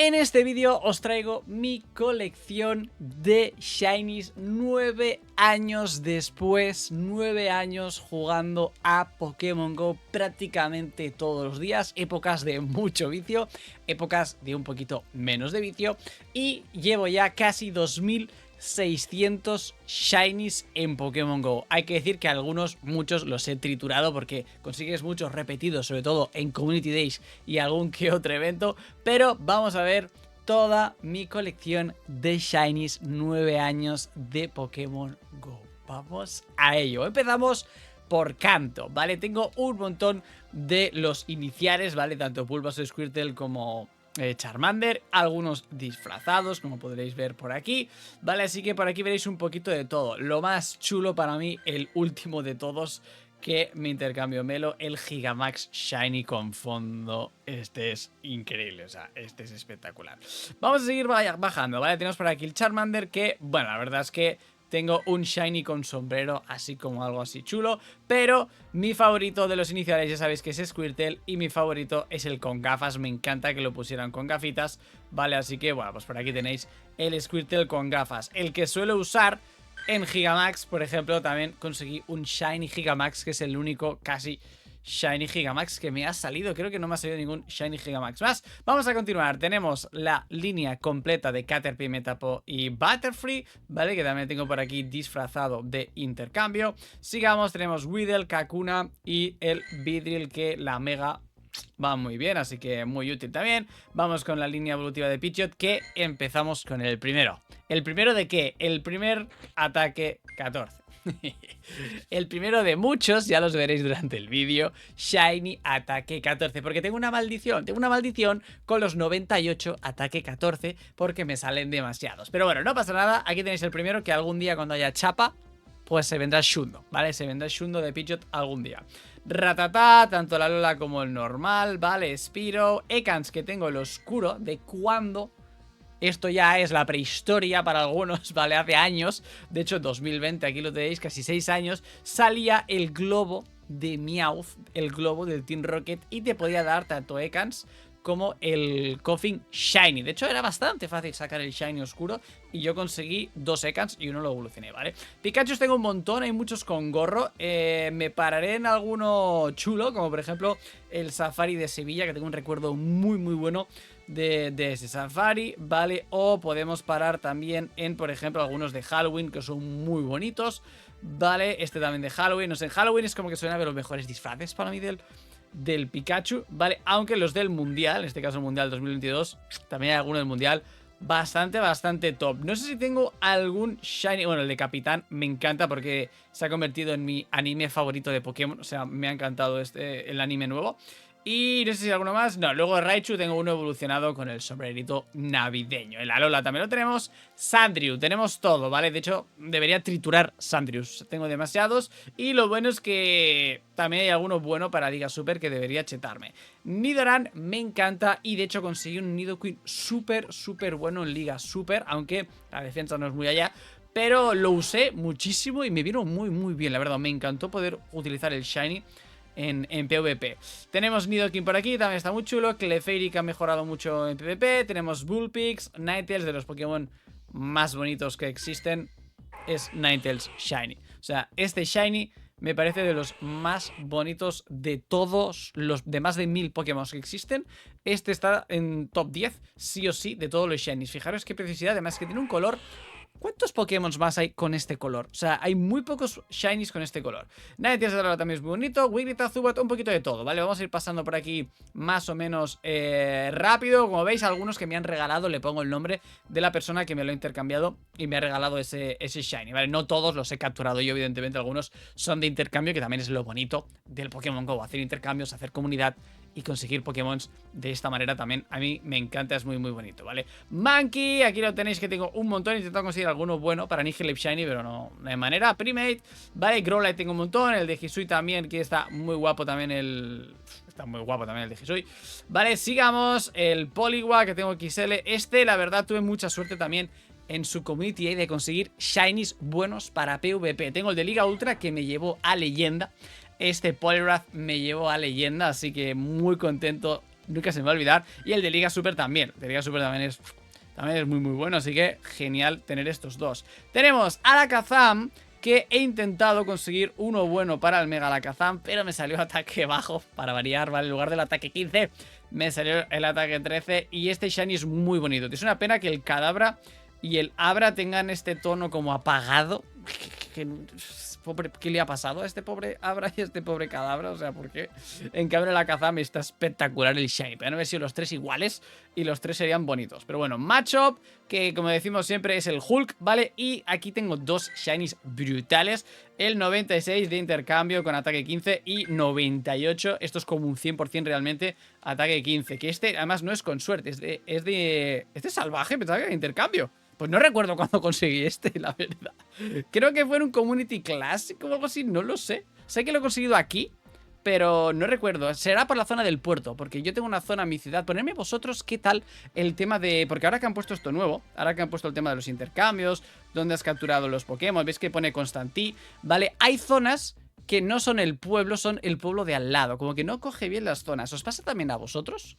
En este vídeo os traigo mi colección de Shinies 9 años después, 9 años jugando a Pokémon GO prácticamente todos los días, épocas de mucho vicio, épocas de un poquito menos de vicio y llevo ya casi 2600 Shinies en Pokémon GO. Hay que decir que muchos los he triturado porque consigues muchos repetidos, sobre todo en Community Days y algún que otro evento, pero vamos a ver toda mi colección de Shinies 9 años de Pokémon GO. Vamos a ello. Empezamos por canto, ¿vale? Tengo un montón de los iniciales, ¿vale? Tanto Bulbasaur, Squirtle como Charmander, algunos disfrazados, como podréis ver por aquí, ¿vale? Así que por aquí veréis un poquito de todo. Lo más chulo para mí, el último de todos, que me intercambio Melo, el Gigamax Shiny con fondo. Este es increíble, o sea, este es espectacular. Vamos a seguir bajando, ¿vale? Tenemos por aquí el Charmander que, bueno, la verdad es que tengo un Shiny con sombrero, así como algo así chulo, pero mi favorito de los iniciales ya sabéis que es Squirtle y mi favorito es el con gafas. Me encanta que lo pusieran con gafitas, ¿vale? Así que, bueno, pues por aquí tenéis el Squirtle con gafas. El que suelo usar en Gigamax, por ejemplo, también conseguí un Shiny Gigamax, que es el único casi Shiny Gigamax que me ha salido. Creo que no me ha salido ningún Shiny Gigamax más. Vamos a continuar. Tenemos la línea completa de Caterpie, Metapod y Butterfree, ¿vale? Que también tengo por aquí disfrazado de intercambio. Sigamos, tenemos Weedle, Kakuna y el Beedrill, que la Mega va muy bien, así que muy útil también. Vamos con la línea evolutiva de Pidgeot, que empezamos con el primero. ¿El primero de qué? El primer ataque 14. El primero de muchos, ya los veréis durante el vídeo. Shiny ataque 14, porque tengo una maldición con los 98 ataque 14, porque me salen demasiados. Pero bueno, no pasa nada, aquí tenéis el primero, que algún día cuando haya chapa, pues se vendrá Shundo, ¿vale? Se vendrá Shundo de Pidgeot algún día. Ratatá, tanto la Lola como el normal, ¿vale? Spiro, Ekans, que tengo el oscuro, de cuando... Esto ya es la prehistoria para algunos, ¿vale? Hace años, de hecho 2020, aquí lo tenéis, casi 6 años, salía el globo de Meowth, el globo del Team Rocket, y te podía dar tanto Ekans como el Koffing Shiny. De hecho era bastante fácil sacar el Shiny oscuro y yo conseguí 2 Ekans y uno lo evolucioné, ¿vale? Pikachu tengo un montón, hay muchos con gorro. Me pararé en alguno chulo, como por ejemplo el Safari de Sevilla, que tengo un recuerdo muy bueno de ese Safari, ¿vale? O podemos parar también en, por ejemplo, algunos de Halloween, que son muy bonitos, ¿vale? Este también de Halloween, no sé, en Halloween es como que suena de los mejores disfraces para mí del Pikachu, ¿vale? Aunque los del Mundial, en este caso el Mundial 2022, también hay alguno del Mundial bastante top. No sé si tengo algún Shiny, bueno, el de Capitán me encanta porque se ha convertido en mi anime favorito de Pokémon, o sea, me ha encantado el anime nuevo. Y no sé si alguno más. No, luego de Raichu tengo uno evolucionado con el sombrerito navideño. El Alola también lo tenemos. Sandrew, tenemos todo, ¿vale? De hecho, debería triturar Sandrews. Tengo demasiados. Y lo bueno es que también hay alguno bueno para Liga Super que debería chetarme. Nidoran me encanta. Y de hecho conseguí un Nidoqueen súper bueno en Liga Super. Aunque la defensa no es muy allá. Pero lo usé muchísimo y me vino muy bien, la verdad. Me encantó poder utilizar el Shiny en PvP. Tenemos Nidoking por aquí, también está muy chulo. Clefairy, que ha mejorado mucho en PvP. Tenemos Bullpix, Ninetales, de los Pokémon más bonitos que existen es Ninetales Shiny. O sea, este Shiny me parece de los más bonitos de todos los de más de 1000 Pokémon que existen. Este está en top 10, sí o sí, de todos los Shinies. Fijaros qué precisidad, además que tiene un color... ¿Cuántos Pokémon más hay con este color? O sea, hay muy pocos Shinies con este color. Ninetales también es muy bonito. Wigglytuff, Zubat, un poquito de todo, ¿vale? Vamos a ir pasando por aquí más o menos rápido. Como veis, algunos que me han regalado, le pongo el nombre de la persona que me lo ha intercambiado y me ha regalado ese Shiny, ¿vale? No todos los he capturado yo, evidentemente. Algunos son de intercambio, que también es lo bonito del Pokémon GO. Hacer intercambios, hacer comunidad y conseguir Pokémon de esta manera también a mí me encanta, es muy bonito, ¿vale? Monkey, aquí lo tenéis, que tengo un montón. He intentado conseguir alguno bueno para Nihilip Shiny, pero no hay manera. Primate, ¿vale? Growlithe tengo un montón. El de Hisui también, que está muy guapo también Está muy guapo también el de Hisui. Vale, sigamos. El Poliwag, que tengo XL. La verdad, tuve mucha suerte también en su community de conseguir Shinies buenos para PvP. Tengo el de Liga Ultra, que me llevó a leyenda. Este Poliwrath me llevó a leyenda, así que muy contento nunca se me va a olvidar. Y el de Liga Super también. El de Liga Super también es muy muy bueno, así que genial tener estos dos. Tenemos Alakazam, que he intentado conseguir uno bueno para el Mega Alakazam, pero me salió ataque bajo, para variar, ¿vale? En lugar del ataque 15, me salió el ataque 13. Y este shiny es muy bonito. Es una pena que el Kadabra y el Abra tengan este tono como apagado. ¿Qué le ha pasado a este pobre Abra y a este pobre Kadabra? O sea, ¿por qué? En cambio, la Alakazam está espectacular el shiny. Pero no haber sido los tres iguales y los tres serían bonitos. Pero bueno, matchup, que como decimos siempre es el Hulk, ¿vale? Y aquí tengo dos shinies brutales. El 96 de intercambio con ataque 15 y 98. Esto es como un 100% realmente ataque 15. Que este además no es con suerte, Este es salvaje, pensaba que era de intercambio. Pues no recuerdo cuándo conseguí la verdad. Creo que fue en un Community Classic o algo así, no lo sé. Sé que lo he conseguido aquí, pero no recuerdo. Será por la zona del puerto, porque yo tengo una zona en mi ciudad. Ponedme vosotros qué tal el tema de... Porque ahora que han puesto esto nuevo, ahora que han puesto el tema de los intercambios, dónde has capturado los Pokémon, veis que pone Constantí, ¿vale? Hay zonas que no son el pueblo, son el pueblo de al lado. Como que no coge bien las zonas. ¿Os pasa también a vosotros?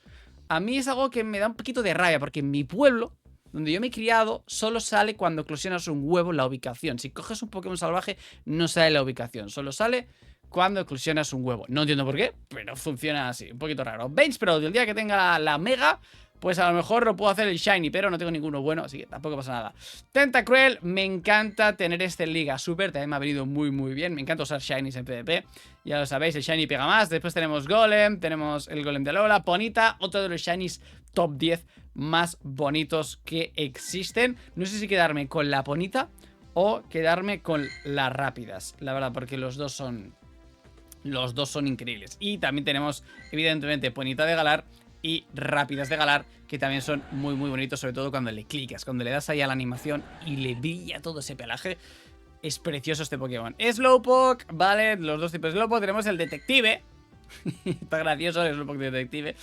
A mí es algo que me da un poquito de rabia, porque en mi pueblo, donde yo me he criado, solo sale cuando eclosionas un huevo la ubicación. Si coges un Pokémon salvaje, no sale la ubicación. Solo sale cuando eclosionas un huevo. No entiendo por qué, pero funciona así. Un poquito raro. Bench Pro, el día que tenga la Mega, pues a lo mejor lo puedo hacer el Shiny, pero no tengo ninguno bueno, así que tampoco pasa nada. Tentacruel, me encanta tener este Liga Super. También me ha venido muy muy bien. Me encanta usar Shinies en PvP. Ya lo sabéis, el Shiny pega más. Después tenemos Golem, tenemos el Golem de Alola, Ponita, otro de los Shinies top 10 más bonitos que existen. No sé si quedarme con la Ponita o quedarme con las rápidas, la verdad, porque los dos son increíbles. Y también tenemos, evidentemente, Ponita de Galar y rápidas de Galar, que también son muy muy bonitos, sobre todo cuando le clicas, cuando le das ahí a la animación y le brilla todo ese pelaje. Es precioso este Pokémon. Slowpoke, vale, los dos tipos de Slowpoke. Tenemos el Detective. Está gracioso el Slowpoke de Detective.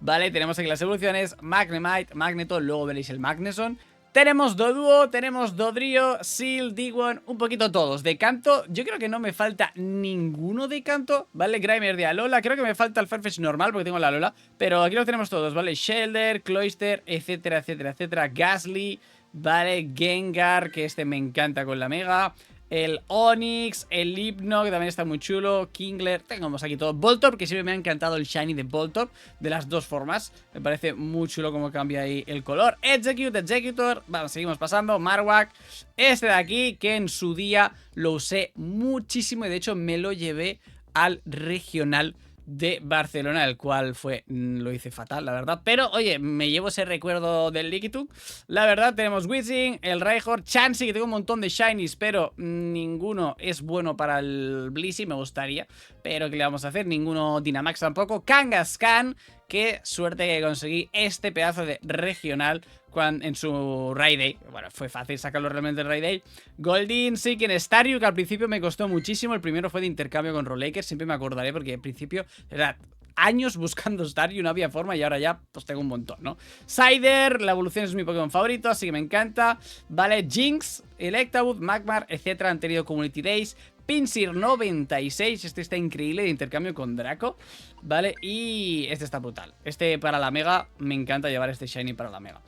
Vale, tenemos aquí las evoluciones: Magnemite, Magneto, luego veréis el Magneson. Tenemos Doduo, tenemos Dodrio, Seal, Digimon, un poquito todos. De canto, yo creo que no me falta ninguno de canto, ¿vale? Grimer de Alola, creo que me falta el Farfetch normal porque tengo la Alola, pero aquí los tenemos todos, ¿vale? Shelder, Cloyster, etcétera, etcétera, etcétera. Gastly, ¿vale? Gengar, que este me encanta con la Mega. El Onix, el Hypno, que también está muy chulo. Kingler, tenemos aquí todo. Voltorb, que siempre me ha encantado el shiny de Voltorb, de las dos formas. Me parece muy chulo cómo cambia ahí el color. Executor, vamos, seguimos pasando. Marowak, este de aquí, que en su día lo usé muchísimo y de hecho me lo llevé al regional de Barcelona, el cual lo hice fatal, la verdad, pero oye, me llevo ese recuerdo del Lickitung. La verdad, tenemos Weezing, el Rhyhorn, Chansey, que tengo un montón de shinies, pero ninguno es bueno para el Blissey, me gustaría, pero ¿qué le vamos a hacer? Ninguno Dynamax tampoco. Kangaskhan, qué suerte que conseguí este pedazo de regional en su Raid Day. Bueno, fue fácil sacarlo realmente en Raid Day. Goldeen, Seeking, Staryu, que al principio me costó muchísimo. El primero fue de intercambio con Rolakers, siempre me acordaré porque al principio era años buscando Staryu, no había forma y ahora ya pues tengo un montón, ¿no? Cider, la evolución es mi Pokémon favorito, así que me encanta. Vale, Jinx, Electabuzz, Magmar, etcétera, han tenido Community Days. Pinsir 96, este está increíble de intercambio con Draco, ¿vale? Y este está brutal. Este para la Mega, me encanta llevar este Shiny para la Mega.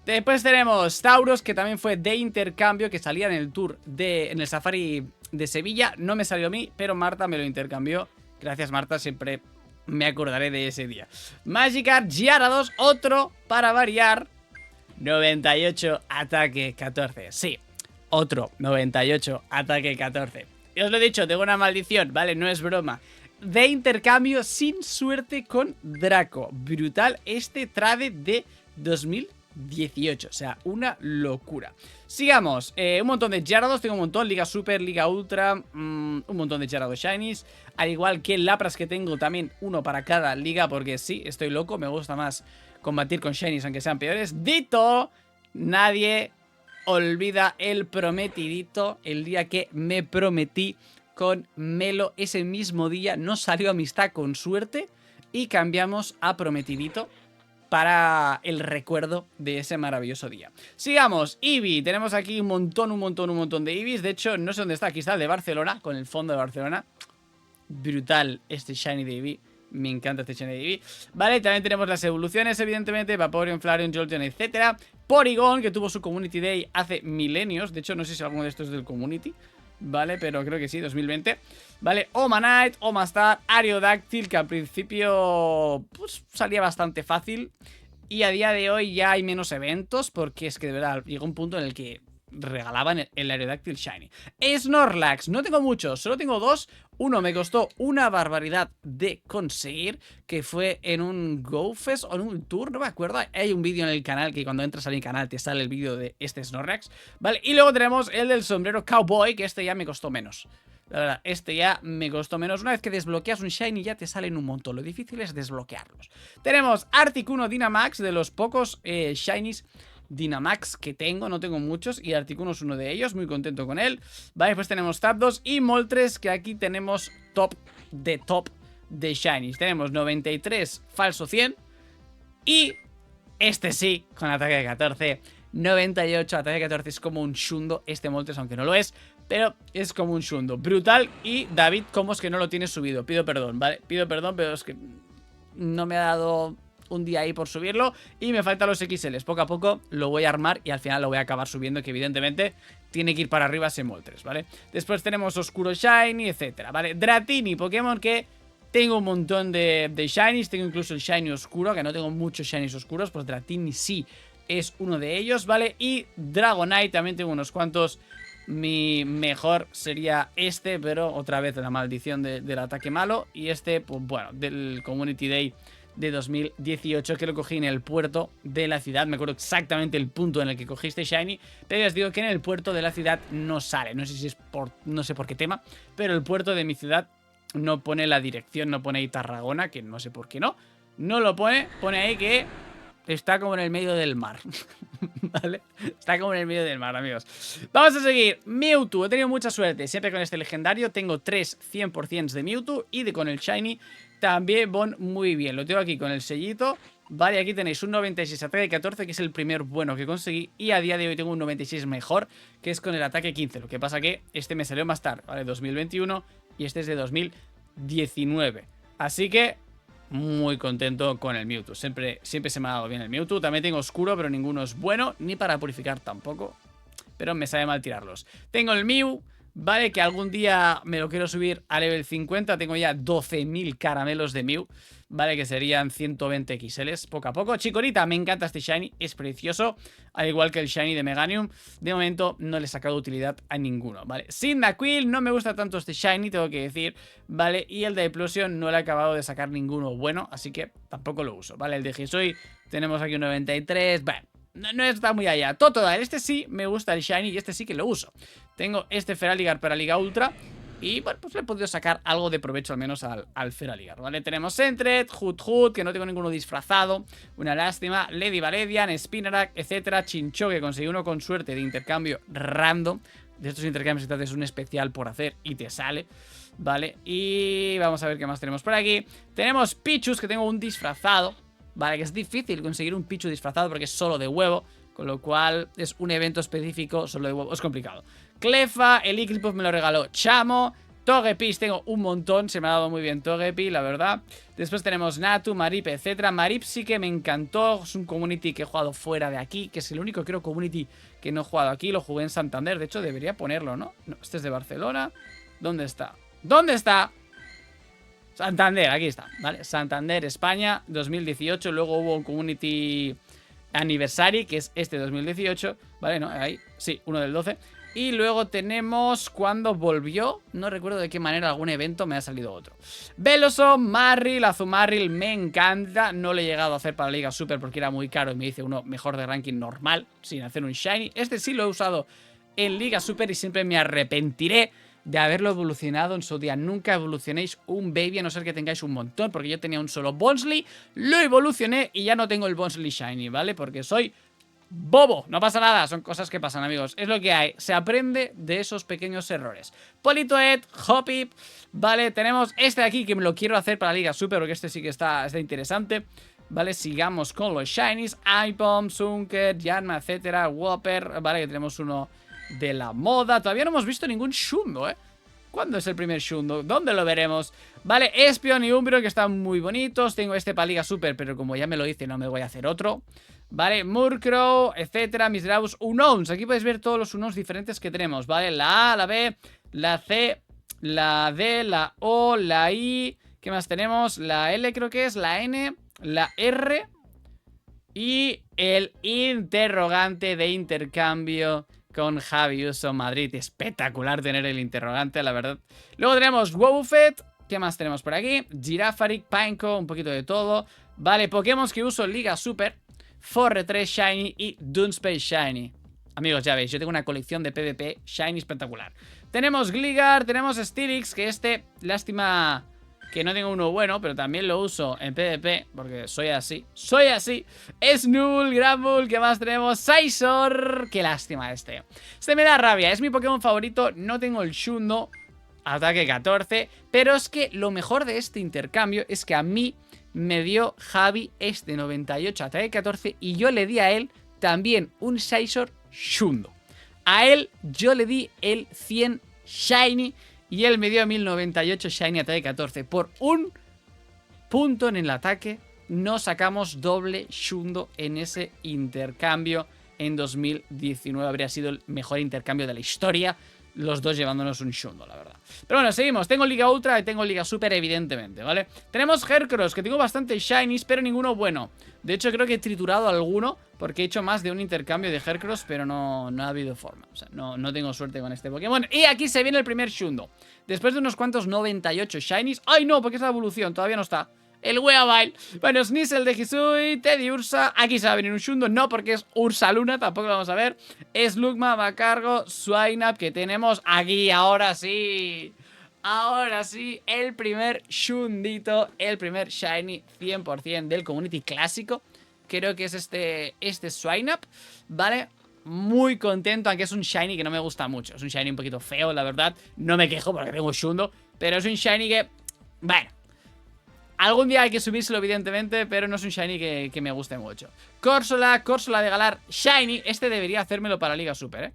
Después tenemos Tauros, que también fue de intercambio, que salía en el tour en el Safari de Sevilla. No me salió a mí, pero Marta me lo intercambió. Gracias, Marta, siempre me acordaré de ese día. Magikarp, Gyarados, otro para variar. 98, ataque 14. Sí, otro 98, ataque 14. Y os lo he dicho, tengo una maldición, ¿vale? No es broma. De intercambio sin suerte con Draco. Brutal este trade de 2018, o sea, una locura. Sigamos, un montón de Gyarados, tengo un montón, Liga Super, Liga Ultra, un montón de Gyarados Shinies. Al igual que Lapras, que tengo también uno para cada liga, porque sí, estoy loco, me gusta más combatir con Shinies aunque sean peores. Dito, nadie olvida el prometidito, el día que me prometí con Melo. Ese mismo día nos salió amistad con suerte y cambiamos a prometidito para el recuerdo de ese maravilloso día. Sigamos, Eevee, tenemos aquí un montón de Eevees. De hecho, no sé dónde está, aquí está el de Barcelona, con el fondo de Barcelona. Brutal este shiny de Eevee, Me encanta este Shiny DB. Vale, también tenemos las evoluciones, evidentemente. Vaporeon, Flareon, Jolteon, etcétera. Porygon, que tuvo su Community Day hace milenios. De hecho, no sé si alguno de estos es del Community. Vale, pero creo que sí, 2020. Vale, Omanite, Omastar, Aerodactyl, que al principio pues salía bastante fácil. Y a día de hoy ya hay menos eventos, porque es que de verdad llegó un punto en el que regalaban el Aerodactyl Shiny. Snorlax, no tengo muchos, solo tengo dos. Uno me costó una barbaridad de conseguir, que fue en un GoFest o en un tour, no me acuerdo. Hay un vídeo en el canal que cuando entras a mi canal te sale el vídeo de este Snorlax. Vale, y luego tenemos el del sombrero Cowboy, que este ya me costó menos. La verdad, este ya me costó menos. Una vez que desbloqueas un Shiny ya te salen un montón. Lo difícil es desbloquearlos. Tenemos Articuno Dynamax, de los pocos Shinies Dynamax que tengo, no tengo muchos, y Articuno es uno de ellos, muy contento con él. Vale, después tenemos Zapdos y Moltres, que aquí tenemos top de Shinies. Tenemos 93, falso 100, y este sí, con ataque de 14, 98, ataque de 14, es como un Shundo, este Moltres, aunque no lo es, pero es como un Shundo, brutal. Y David, ¿cómo es que no lo tienes subido? Pido perdón, ¿vale? Pido perdón, pero es que no me ha dado un día ahí por subirlo y me faltan los XLs. Poco a poco lo voy a armar y al final lo voy a acabar subiendo, que evidentemente tiene que ir para arriba ese Moltres, ¿vale? Después tenemos Oscuro Shiny, etcétera, ¿vale? Dratini, Pokémon que tengo un montón de Shinies, tengo incluso el Shiny Oscuro, que no tengo muchos Shinies oscuros, pues Dratini sí es uno de ellos, ¿vale? Y Dragonite también tengo unos cuantos. Mi mejor sería este, pero otra vez la maldición del ataque malo. Y este, pues bueno, del Community Day de 2018, que lo cogí en el puerto de la ciudad. Me acuerdo exactamente el punto en el que cogí este Shiny, pero ya os digo que en el puerto de la ciudad no sale. No sé si es por, no sé por qué tema, pero el puerto de mi ciudad no pone la dirección, no pone ahí Tarragona, que no sé por qué no. No lo pone, pone ahí que está como en el medio del mar. ¿Vale? Está como en el medio del mar, amigos. Vamos a seguir. Mewtwo, he tenido mucha suerte siempre con este legendario. Tengo 3 100% de Mewtwo y con el Shiny también van muy bien. Lo tengo aquí con el sellito. Vale, aquí tenéis un 96 ataque 14, que es el primer bueno que conseguí. Y a día de hoy tengo un 96 mejor, que es con el ataque 15. Lo que pasa que este me salió más tarde, ¿vale? 2021 y este es de 2019. Así que muy contento con el Mewtwo. Siempre se me ha dado bien el Mewtwo. También tengo Oscuro, pero ninguno es bueno, ni para purificar tampoco. Pero me sabe mal tirarlos. Tengo el Mew, vale, que algún día me lo quiero subir a level 50. Tengo ya 12.000 caramelos de Mew, vale, que serían 120 XLs poco a poco. Chikorita, me encanta este Shiny, es precioso, al igual que el Shiny de Meganium. De momento no le he sacado utilidad a ninguno, vale. Cyndaquil, no me gusta tanto este Shiny, tengo que decir, vale. Y el de Eplosion no le he acabado de sacar ninguno bueno, así que tampoco lo uso, vale. El de Hisui, tenemos aquí un 93, vale. No está muy allá. Totodile, este sí me gusta el Shiny y este sí que lo uso. Tengo este Feraligatr para Liga Ultra y bueno, pues le he podido sacar algo de provecho al menos al Feraligatr, ¿vale? Tenemos Sentret, Hoot, que no tengo ninguno disfrazado, una lástima, Lady Valedian, Spinarak, etcétera. Chinchou, que conseguí uno con suerte de intercambio random. De estos intercambios que te haces un especial por hacer y te sale, ¿vale? Y vamos a ver qué más tenemos por aquí. Tenemos Pichus, que tengo un disfrazado, vale, que es difícil conseguir un Pichu disfrazado porque es solo de huevo, con lo cual es un evento específico solo de huevo, es complicado. Clefa, el Igglybuff me lo regaló Chamo. Togepi, tengo un montón, se me ha dado muy bien Togepi, la verdad. Después tenemos Natu, Marip, etcétera. Marip sí que me encantó, es un community que he jugado fuera de aquí, que es el único, creo, community que no he jugado aquí. Lo jugué en Santander, de hecho debería ponerlo, ¿no? No, este es de Barcelona. ¿Dónde está? ¿Dónde está? Santander, aquí está, ¿vale? Santander, España, 2018. Luego hubo un community anniversary, que es este 2018, ¿vale? No, ahí, sí, uno del 12. Y luego tenemos cuando volvió, no recuerdo de qué manera, algún evento me ha salido otro. Veloso, Marril, Azumarril, me encanta. No le he llegado a hacer para la Liga Super porque era muy caro y me hice uno mejor de ranking normal, sin hacer un Shiny. Este sí lo he usado en Liga Super y siempre me arrepentiré de haberlo evolucionado en su día. Nunca evolucionéis un Baby a no ser que tengáis un montón, porque yo tenía un solo Bonsly, lo evolucioné y ya no tengo el Bonsly Shiny, ¿vale? Porque soy bobo, no pasa nada, son cosas que pasan, amigos, es lo que hay, se aprende de esos pequeños errores. Politoed, Hoppip, vale, tenemos este de aquí que me lo quiero hacer para la Liga Super porque este sí que está interesante. Vale, sigamos con los Shinies, Ipom, Sunker, Yanma, etcétera, Whopper, vale, que tenemos uno de la moda. Todavía no hemos visto ningún Shundo, ¿Cuándo es el primer Shundo? ¿Dónde lo veremos? Vale, Espion y Umbreon, que están muy bonitos. Tengo este para Liga Super, pero como ya me lo hice, no me voy a hacer otro. Vale, Murkrow, etcétera, Misdreavus, Unowns. Aquí podéis ver todos los Unowns diferentes que tenemos, ¿vale? La A, la B, la C, la D, la O, la I. ¿Qué más tenemos? La L creo que es, la N, la R y el interrogante de intercambio con Javi Uso Madrid. Espectacular tener el interrogante, la verdad. Luego tenemos Wobbuffet. ¿Qué más tenemos por aquí? Girafarig, Pineco, un poquito de todo. Vale, Pokémon que uso en Liga Super. Forretress Shiny y Dunspace Shiny. Amigos, ya veis, yo tengo una colección de PvP Shiny espectacular. Tenemos Gligar, tenemos Steelix, que lástima que no tengo uno bueno, pero también lo uso en PvP, porque soy así. ¡Soy así! Snul, Granbull, ¿qué más tenemos? Scizor. ¡Qué lástima este! Este me da rabia, es mi Pokémon favorito, no tengo el Shundo, ataque 14, pero es que lo mejor de este intercambio es que a mí me dio Javi este 98 ataque 14 y yo le di a él también un Scizor Shundo. A él yo le di el 100 Shiny y él me dio 1098 Shiny ataque 14. Por un punto en el ataque no sacamos doble Shundo en ese intercambio en 2019. Habría sido el mejor intercambio de la historia. Los dos llevándonos un Shundo, la verdad. Pero bueno, seguimos. Tengo Liga Ultra y tengo Liga Super, evidentemente, ¿vale? Tenemos Heracross, que tengo bastantes Shinies, pero ninguno bueno. De hecho, creo que he triturado alguno, porque he hecho más de un intercambio de Heracross, pero no ha habido forma. O sea, no tengo suerte con este Pokémon. Y aquí se viene el primer Shundo. Después de unos cuantos 98 Shinies. ¡Ay, no! Porque es la evolución, todavía no está. El Weavile. Bueno, Sneasel de Hisui, Teddy Ursa. Aquí se va a venir un Shundo, no porque es Ursa Luna, tampoco lo vamos a ver. Slugma, Bacargo, Swinub, que tenemos aquí, ahora sí. Ahora sí, el primer Shundito, el primer Shiny 100% del Community clásico. Creo que es este Swinub, ¿vale? Muy contento, aunque es un Shiny que no me gusta mucho. Es un Shiny un poquito feo, la verdad. No me quejo porque tengo Shundo, pero es un Shiny que, bueno, algún día hay que subírselo, evidentemente, pero no es un Shiny que me guste mucho. Corsola de Galar Shiny. Este debería hacérmelo para Liga Super, ¿eh?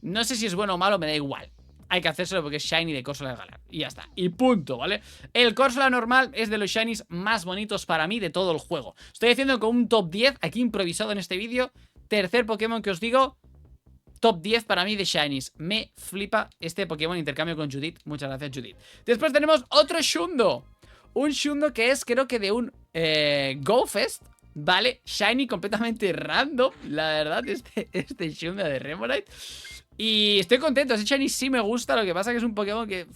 No sé si es bueno o malo, me da igual. Hay que hacérselo porque es Shiny de Corsola de Galar. Y ya está. Y punto, ¿vale? El Corsola normal es de los Shinies más bonitos para mí de todo el juego. Estoy haciendo con un top 10 aquí improvisado en este vídeo. Tercer Pokémon que os digo, top 10 para mí de Shinies. Me flipa este Pokémon, intercambio con Judith. Muchas gracias, Judith. Después tenemos otro Shundo. Un Shundo que es, creo que de un GoFest, ¿vale? Shiny completamente random, la verdad, este Shundo de Remoraid. Y estoy contento, ese Shiny sí me gusta, lo que pasa que es un Pokémon que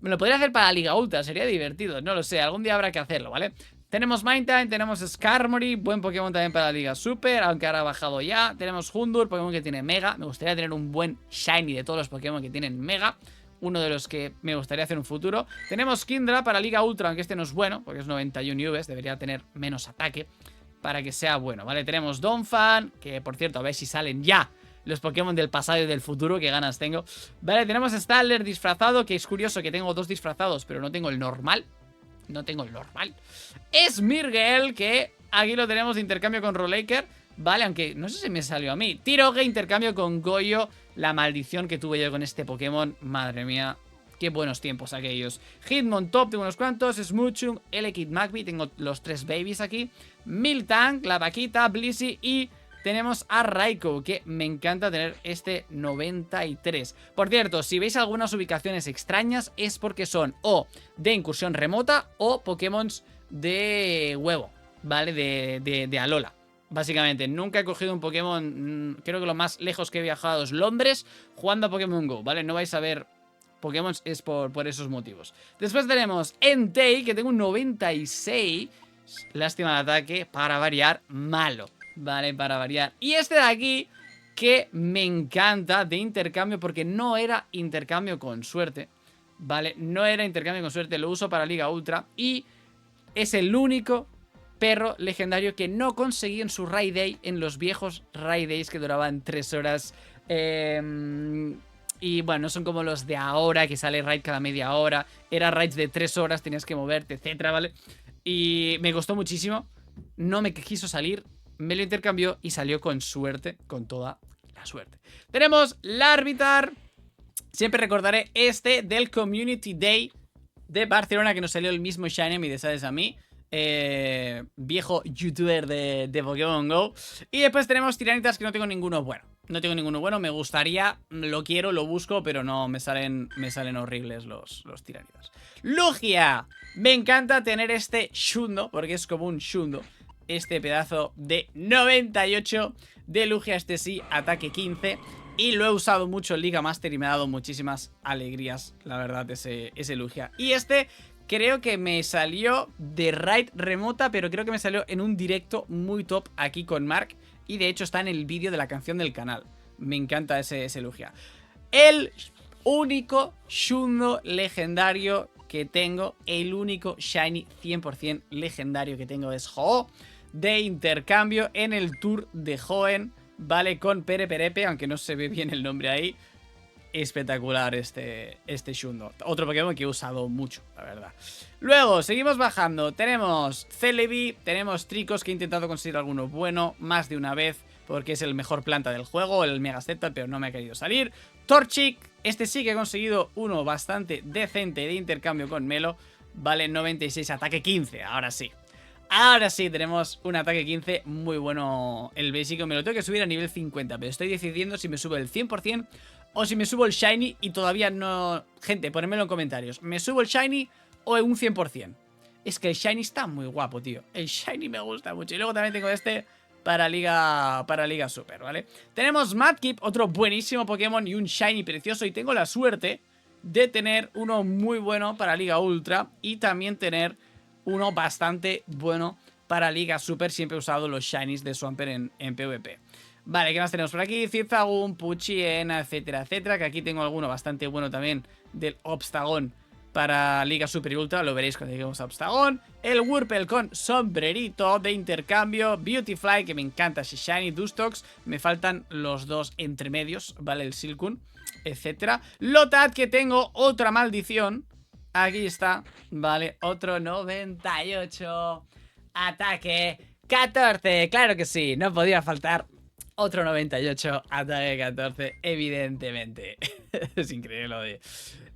me lo podría hacer para Liga Ultra, sería divertido, no lo sé, algún día habrá que hacerlo, ¿vale? Tenemos Mindtime, tenemos Skarmory, buen Pokémon también para la Liga Super, aunque ahora ha bajado ya. Tenemos Houndour, Pokémon que tiene Mega, me gustaría tener un buen Shiny de todos los Pokémon que tienen Mega. Uno de los que me gustaría hacer un futuro. Tenemos Kindra para Liga Ultra, aunque este no es bueno, porque es 91 IVs, debería tener menos ataque para que sea bueno, ¿vale? Tenemos Donphan, que por cierto, a ver si salen ya los Pokémon del pasado y del futuro, qué ganas tengo. Vale, tenemos Stadler disfrazado, que es curioso que tengo dos disfrazados, pero no tengo el normal. No tengo el normal. Smeargle, que aquí lo tenemos de intercambio con Rolaiker. Vale, aunque no sé si me salió a mí. Tiroge, intercambio con Goyo. La maldición que tuve yo con este Pokémon. Madre mía, qué buenos tiempos aquellos. Hitmontop, tengo unos cuantos. Smoochum, Elekid Magby, tengo los 3 babies aquí. Miltank, la vaquita, Blissey y tenemos a Raikou, que me encanta tener este 93. Por cierto, si veis algunas ubicaciones extrañas es porque son o de incursión remota o Pokémon de huevo, ¿vale? De Alola. Básicamente, nunca he cogido un Pokémon. Creo que lo más lejos que he viajado es Londres jugando a Pokémon GO, ¿vale? No vais a ver Pokémon, es por esos motivos. Después tenemos Entei, que tengo un 96. Lástima de ataque, para variar, malo, ¿vale? Para variar. Y este de aquí, que me encanta de intercambio, porque no era intercambio con suerte, ¿vale? No era intercambio con suerte, lo uso para Liga Ultra. Y es el único perro legendario que no conseguí en su Raid Day, en los viejos Raid Days que duraban 3 horas. Y bueno, no son como los de ahora, que sale raid cada media hora. Era raids de 3 horas, tenías que moverte, etcétera, ¿vale? Y me costó muchísimo. No me quiso salir, me lo intercambió y salió con suerte, con toda la suerte. Tenemos Larvitar, siempre recordaré este del Community Day de Barcelona, que nos salió el mismo Shiny, me sabes a mí. Viejo youtuber de Pokémon GO. Y después tenemos tiranitas que no tengo ninguno bueno. No tengo ninguno bueno, me gustaría, lo quiero, lo busco, pero no, me salen horribles los tiranitas. Lugia, me encanta tener este Shundo, porque es como un Shundo. Este pedazo de 98 de Lugia, este sí, ataque 15. Y lo he usado mucho en Liga Master y me ha dado muchísimas alegrías, la verdad, ese Lugia. Y este creo que me salió de raid remota, pero creo que me salió en un directo muy top aquí con Mark. Y de hecho está en el vídeo de la canción del canal. Me encanta ese Lugia. El único Shundo legendario que tengo, el único Shiny 100% legendario que tengo es Ho-Oh, de intercambio en el Tour de Hoenn, ¿vale? Con Pereperepe, aunque no se ve bien el nombre ahí. Espectacular este Shundo. Otro Pokémon que he usado mucho, la verdad. Luego, seguimos bajando. Tenemos Celebi, tenemos Tricos, que he intentado conseguir alguno bueno más de una vez, porque es el mejor planta del juego, el Mega Sceptile, pero no me ha querido salir. Torchic, este sí que he conseguido uno bastante decente de intercambio con Melo. Vale, 96, ataque 15, ahora sí. Ahora sí, tenemos un ataque 15 muy bueno. El básico me lo tengo que subir a nivel 50, pero estoy decidiendo si me subo el 100% o si me subo el Shiny y todavía no... Gente, ponedmelo en comentarios. ¿Me subo el Shiny o un 100%? Es que el Shiny está muy guapo, tío. El Shiny me gusta mucho. Y luego también tengo este para Liga Super, ¿vale? Tenemos Mudkip, otro buenísimo Pokémon y un Shiny precioso. Y tengo la suerte de tener uno muy bueno para Liga Ultra y también tener uno bastante bueno para Liga Super. Siempre he usado los Shinies de Swampert en PvP. Vale, ¿qué más tenemos por aquí? Zigzagoon, Puchiena, etcétera, etcétera. Que aquí tengo alguno bastante bueno también del Obstagoon para Liga Super y Ultra. Lo veréis cuando lleguemos a Obstagoon. El Wurple con sombrerito de intercambio. Beautyfly, que me encanta ese Shiny. Dustox, me faltan los dos entremedios, ¿vale? El Silcoon, etcétera. Lotad, que tengo otra maldición. Aquí está, vale, otro 98. Ataque 14, claro que sí, no podía faltar otro 98, ataque 14, evidentemente. Es increíble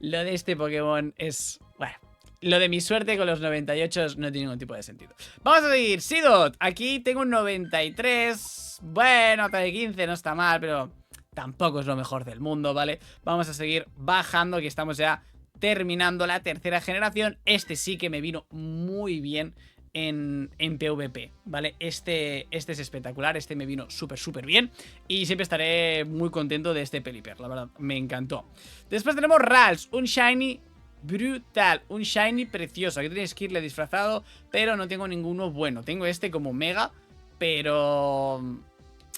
lo de este Pokémon es... Bueno, lo de mi suerte con los 98 no tiene ningún tipo de sentido. Vamos a seguir, Seedot, aquí tengo un 93. Bueno, ataque 15 no está mal, pero tampoco es lo mejor del mundo, ¿vale? Vamos a seguir bajando, que estamos ya terminando la tercera generación. Este sí que me vino muy bien en PvP, ¿vale? Este es espectacular, este me vino súper bien. Y siempre estaré muy contento de este Pelipper, la verdad, me encantó. Después tenemos Ralts, un Shiny brutal, un Shiny precioso. Aquí tenéis que irle disfrazado, pero no tengo ninguno bueno. Tengo este como Mega, pero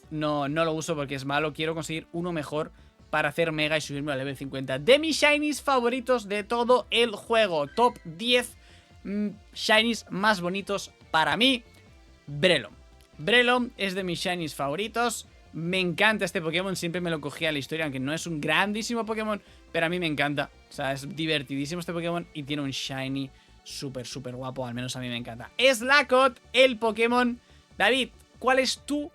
no lo uso porque es malo. Quiero conseguir uno mejor para hacer Mega y subirme a level 50. De mis Shinies favoritos de todo el juego. Top 10 Shinies más bonitos para mí. Breloom. Breloom es de mis Shinies favoritos. Me encanta este Pokémon. Siempre me lo cogía a la historia, aunque no es un grandísimo Pokémon, pero a mí me encanta. O sea, es divertidísimo este Pokémon y tiene un Shiny súper guapo. Al menos a mí me encanta. Slackoth, el Pokémon. David, ¿cuál es tu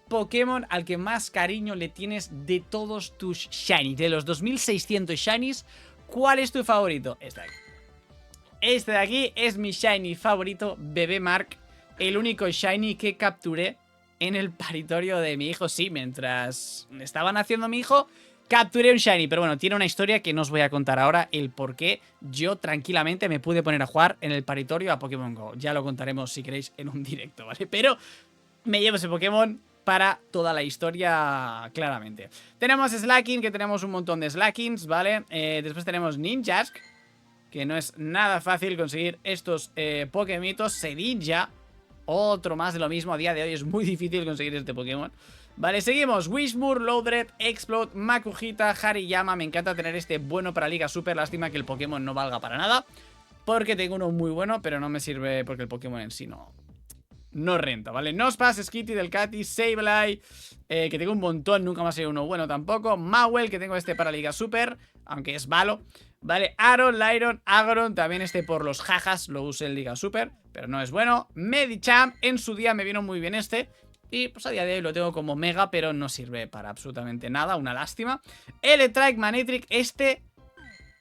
Pokémon al que más cariño le tienes de todos tus Shinies? De los 2600 Shinies, ¿cuál es tu favorito? Este de aquí. Este de aquí es mi Shiny favorito, Bebé Mark. El único Shiny que capturé en el paritorio de mi hijo. Sí, mientras estaban haciendo mi hijo, capturé un Shiny. Pero bueno, tiene una historia que no os voy a contar ahora. El por qué yo tranquilamente me pude poner a jugar en el paritorio a Pokémon GO. Ya lo contaremos si queréis en un directo, ¿vale? Pero me llevo ese Pokémon para toda la historia, claramente. Tenemos Slaking, que tenemos un montón de Slakings, ¿vale? Después tenemos Ninjask, que no es nada fácil conseguir estos Pokémitos. Sedinja, otro más de lo mismo. A día de hoy es muy difícil conseguir este Pokémon. Vale, seguimos. Wishmur, Loudred, Explode, Makuhita, Hariyama. Me encanta tener este bueno para Liga Super. Lástima que el Pokémon no valga para nada, porque tengo uno muy bueno, pero no me sirve porque el Pokémon en sí no renta, ¿vale? Nospas, Skitty, Delcatty, Sableye, que tengo un montón, nunca más hay uno bueno tampoco. Mawel, que tengo este para Liga Super, aunque es malo. Vale, Aron, Lyron, Agoron, también este por los jajas, lo usé en Liga Super, pero no es bueno. Medicham, en su día me vino muy bien este, Y pues a día de hoy lo tengo como Mega, pero no sirve para absolutamente nada, una lástima. Electrike Manectric, este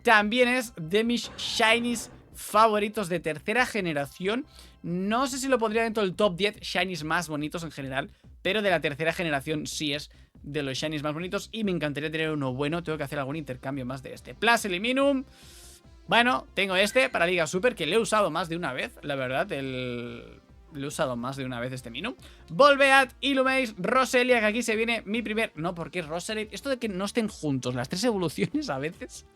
también es de mis Shinies favoritos de tercera generación. No sé si lo pondría dentro del top 10 Shinies más bonitos en general, pero de la tercera generación sí es de los Shinies más bonitos y me encantaría tener uno bueno. Tengo que hacer algún intercambio más de este. Plus Eliminum. Bueno, tengo este para Liga Super, que le he usado más de una vez, la verdad, le he usado más de una vez este Minun. Volbeat, Illumise, Roselia, que aquí se viene mi primer... No, porque es Roserade. Esto de que no estén juntos las tres evoluciones a veces.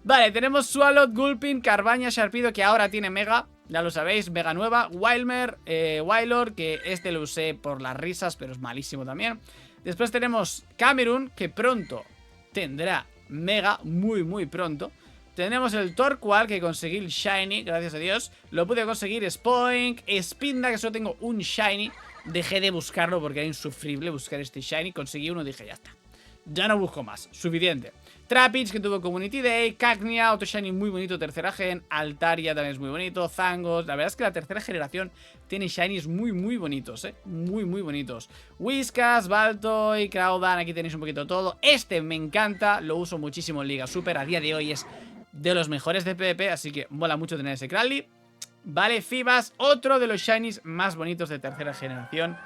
Vale, tenemos Swalot, Gulpin, Carbaña, Sharpedo, que ahora tiene Mega. Ya lo sabéis, Mega nueva. Wilmer, Wailord, que este lo usé por las risas, pero es malísimo también. Después tenemos Camerún, que pronto tendrá Mega, muy pronto. Tenemos el Torqual, que conseguí el Shiny, gracias a Dios. Lo pude conseguir. Spoink, Spinda, que solo tengo un Shiny. Dejé de buscarlo porque era insufrible buscar este Shiny. Conseguí uno y dije, ya está. Ya no busco más, suficiente. Trapinch, que tuvo Community Day. Cagnia, otro Shiny muy bonito, tercera gen. Altaria también es muy bonito. Zangos, la verdad es que la tercera generación tiene Shinies muy bonitos, muy bonitos. Whiskas, Baltoy, Crowdan, aquí tenéis un poquito todo. Este me encanta, lo uso muchísimo en Liga Super. A día de hoy es de los mejores de PvP, así que mola mucho tener ese Crowley. Vale, Fibas, otro de los Shinies más bonitos de tercera generación.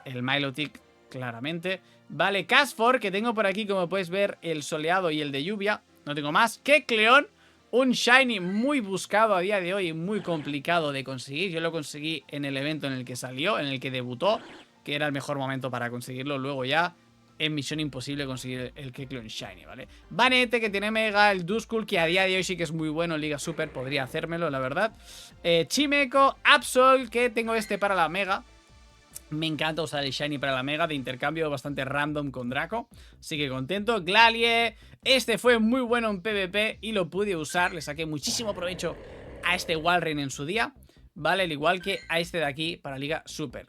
El Milotic, claramente. Vale, Casfor, que tengo por aquí, como podéis ver, el soleado y el de lluvia. No tengo más. Kecleon, un Shiny muy buscado a día de hoy y muy complicado de conseguir. Yo lo conseguí en el evento en el que salió, en el que debutó, que era el mejor momento para conseguirlo. Luego ya en Misión Imposible conseguir el Kecleon Shiny, ¿vale? Vanette, que tiene Mega, el Duskull, que a día de hoy sí que es muy bueno en Liga Super, podría hacérmelo, la verdad. Chimeco, Absol, que tengo este para la Mega. Me encanta usar el Shiny para la Mega de intercambio bastante random con Draco, así que contento. Glalie, este fue muy bueno en PvP y lo pude usar, le saqué muchísimo provecho a este Walrein en su día, ¿vale? Al igual que a este de aquí para Liga Super.